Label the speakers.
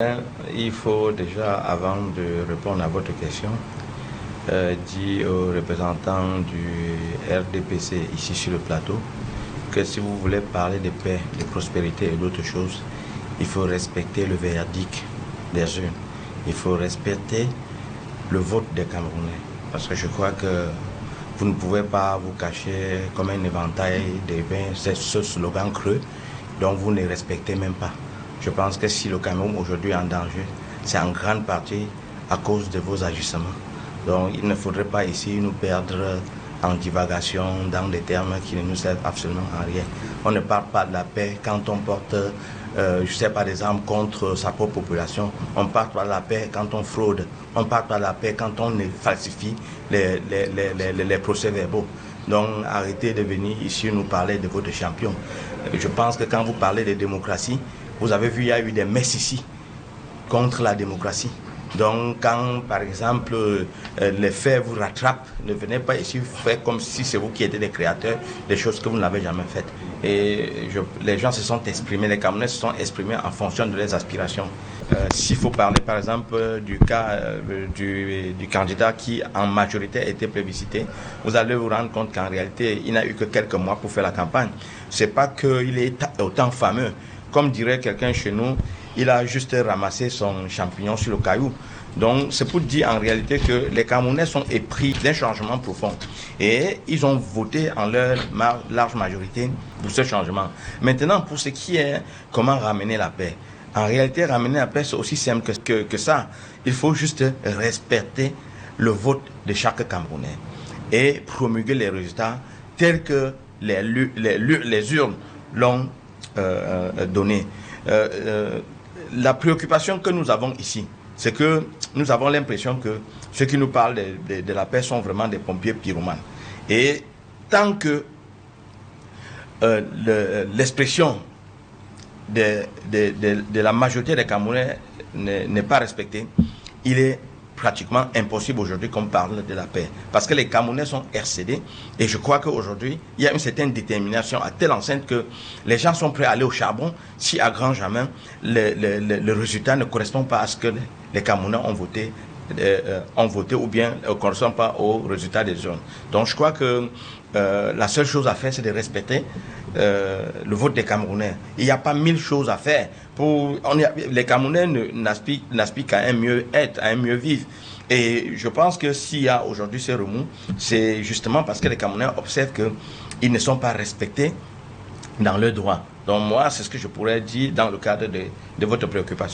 Speaker 1: Il faut déjà, avant de répondre à votre question, dire aux représentants du RDPC ici sur le plateau que si vous voulez parler de paix, de prospérité et d'autres choses, il faut respecter le verdict des urnes. Il faut respecter le vote des Camerounais. Parce que je crois que vous ne pouvez pas vous cacher comme un éventail des bains, c'est ce slogan creux, dont vous ne respectez même pas. Je pense que si le Cameroun aujourd'hui est en danger, c'est en grande partie à cause de vos agissements. Donc il ne faudrait pas ici nous perdre en divagation dans des termes qui ne nous servent absolument à rien. On ne parle pas de la paix quand on porte, je sais pas, des armes contre sa propre population. On ne parle pas de la paix quand on fraude. On ne parle pas de la paix quand on falsifie les procès-verbaux. Donc arrêtez de venir ici nous parler de votre champion. Je pense que quand vous parlez de démocratie, vous avez vu, il y a eu des messes ici contre la démocratie. Donc, quand, par exemple, les faits vous rattrapent, ne venez pas ici faire comme si c'est vous qui étiez les créateurs des choses que vous n'avez jamais faites. Et les gens se sont exprimés, les Camerounais se sont exprimés en fonction de leurs aspirations. S'il faut parler, par exemple, du cas du candidat qui, en majorité, a été plébiscité, vous allez vous rendre compte qu'en réalité, il n'a eu que quelques mois pour faire la campagne. C'est pas qu'il est autant fameux. Comme dirait quelqu'un chez nous, il a juste ramassé son champignon sur le caillou. Donc, c'est pour dire en réalité que les Camerounais sont épris d'un changement profond. Et ils ont voté en leur large majorité pour ce changement. Maintenant, pour ce qui est comment ramener la paix. En réalité, ramener la paix, c'est aussi simple que ça. Il faut juste respecter le vote de chaque Camerounais et promulguer les résultats tels que les urnes l'ont donné. La préoccupation que nous avons ici, c'est que nous avons l'impression que ceux qui nous parlent de la paix sont vraiment des pompiers pyromanes. Et tant que l'expression de la majorité des Camerounais n'est pas respectée, il est pratiquement impossible aujourd'hui qu'on parle de la paix. Parce que les Camerounais sont RCD et je crois qu'aujourd'hui, il y a une certaine détermination à telle enceinte que les gens sont prêts à aller au charbon si à grand jamais le résultat ne correspond pas à ce que les Camerounais ont voté ou bien ne correspond pas au résultat des urnes. Donc je crois que la seule chose à faire, c'est de respecter le vote des Camerounais. Il n'y a pas 1000 choses à faire. Les Camerounais n'aspirent qu'à un mieux être, à un mieux vivre. Et je pense que s'il y a aujourd'hui ce remous, c'est justement parce que les Camerounais observent qu'ils ne sont pas respectés dans leurs droits. Donc moi, c'est ce que je pourrais dire dans le cadre de votre préoccupation.